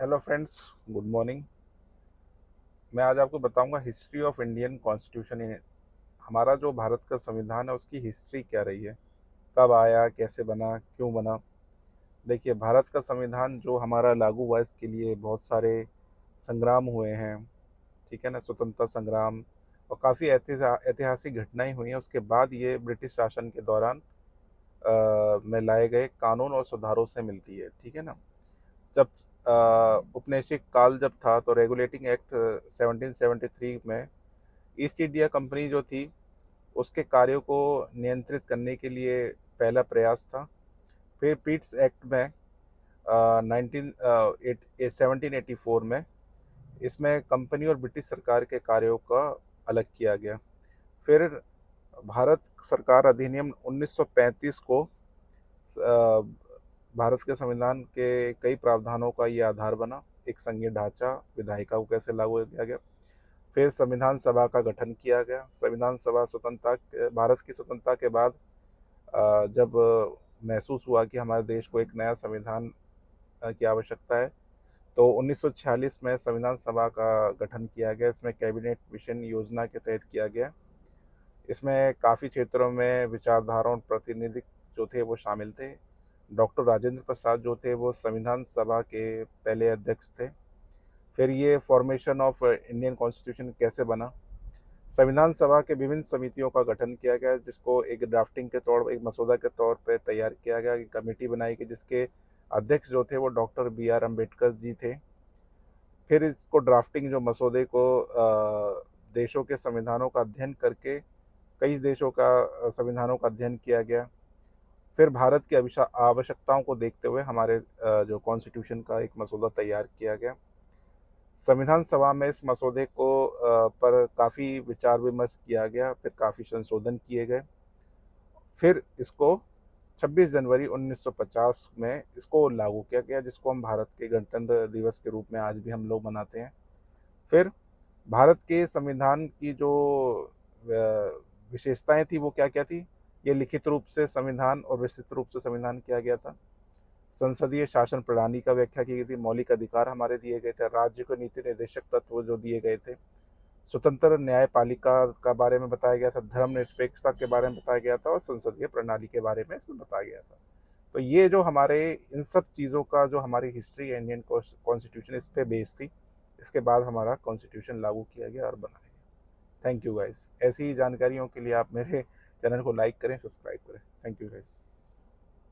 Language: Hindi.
Hello friends, good morning. मैं आज आपको बताऊंगा history of Indian constitution in हमारा जो भारत का संविधान है उसकी हिस्ट्री क्या रही है, कब आया, कैसे बना, क्यों बना। देखिए, भारत का संविधान जो हमारा लागू हुआ इसके लिए बहुत सारे संग्राम हुए हैं। ठीक है ना, स्वतंत्रता संग्राम और काफ़ी ऐतिहासिक घटनाएं हुई हैं। उसके बाद ये ब्रिटिश शासन के दौरान में लाए गए कानून और सुधारों से मिलती है। ठीक है ना। जब उपनिवेशिक काल जब था तो रेगुलेटिंग एक्ट 1773 में ईस्ट इंडिया कंपनी जो थी उसके कार्यों को नियंत्रित करने के लिए पहला प्रयास था। फिर पीट्स एक्ट में 1784 में इसमें कंपनी और ब्रिटिश सरकार के कार्यों का अलग किया गया। फिर भारत सरकार अधिनियम 1935 को भारत के संविधान के कई प्रावधानों का ये आधार बना। एक संघीय ढांचा, विधायिका को कैसे लागू किया गया। फिर संविधान सभा का गठन किया गया। संविधान सभा भारत की स्वतंत्रता के बाद जब महसूस हुआ कि हमारे देश को एक नया संविधान की आवश्यकता है, तो 1946 में संविधान सभा का गठन किया गया। इसमें कैबिनेट मिशन योजना के तहत किया गया। इसमें काफ़ी क्षेत्रों में विचारधाराओं और प्रतिनिधि जो थे वो शामिल थे। डॉक्टर राजेंद्र प्रसाद जो थे वो संविधान सभा के पहले अध्यक्ष थे। फिर ये फॉर्मेशन ऑफ इंडियन कॉन्स्टिट्यूशन कैसे बना। संविधान सभा के विभिन्न समितियों का गठन किया गया, जिसको एक ड्राफ्टिंग के तौर एक मसौदा के तौर पे तैयार किया गया। एक कमेटी बनाई गई जिसके अध्यक्ष जो थे वो डॉक्टर B.R. अम्बेडकर जी थे। फिर इसको ड्राफ्टिंग जो मसौदे को देशों के संविधानों का अध्ययन करके कई देशों का संविधानों का अध्ययन किया गया। फिर भारत की आवश्यकताओं को देखते हुए हमारे जो कॉन्स्टिट्यूशन का एक मसौदा तैयार किया गया। संविधान सभा में इस मसौदे को पर काफ़ी विचार विमर्श किया गया। फिर काफ़ी संशोधन किए गए। फिर इसको 26 जनवरी 1950 में इसको लागू किया गया, जिसको हम भारत के गणतंत्र दिवस के रूप में आज भी हम लोग मनाते हैं। फिर भारत के संविधान की जो विशेषताएं थी वो क्या क्या थी। ये लिखित रूप से संविधान और विस्तृत रूप से संविधान किया गया था। संसदीय शासन प्रणाली का व्याख्या की गई थी। मौलिक अधिकार हमारे दिए गए थे। राज्य को नीति निर्देशक तत्व जो दिए गए थे। स्वतंत्र न्यायपालिका का बारे में बताया गया था। धर्मनिरपेक्षता के बारे में बताया गया था और संसदीय प्रणाली के बारे में इसमें बताया गया था। तो ये जो हमारे इन सब चीज़ों का जो हमारी हिस्ट्री है इंडियन कॉन्स्टिट्यूशन, इस पे बेस थी। इसके बाद हमारा कॉन्स्टिट्यूशन लागू किया गया और बनाया गया। Thank you guys. ऐसी ही जानकारियों के लिए आप मेरे चैनल को लाइक करें, सब्सक्राइब करें। Thank you guys.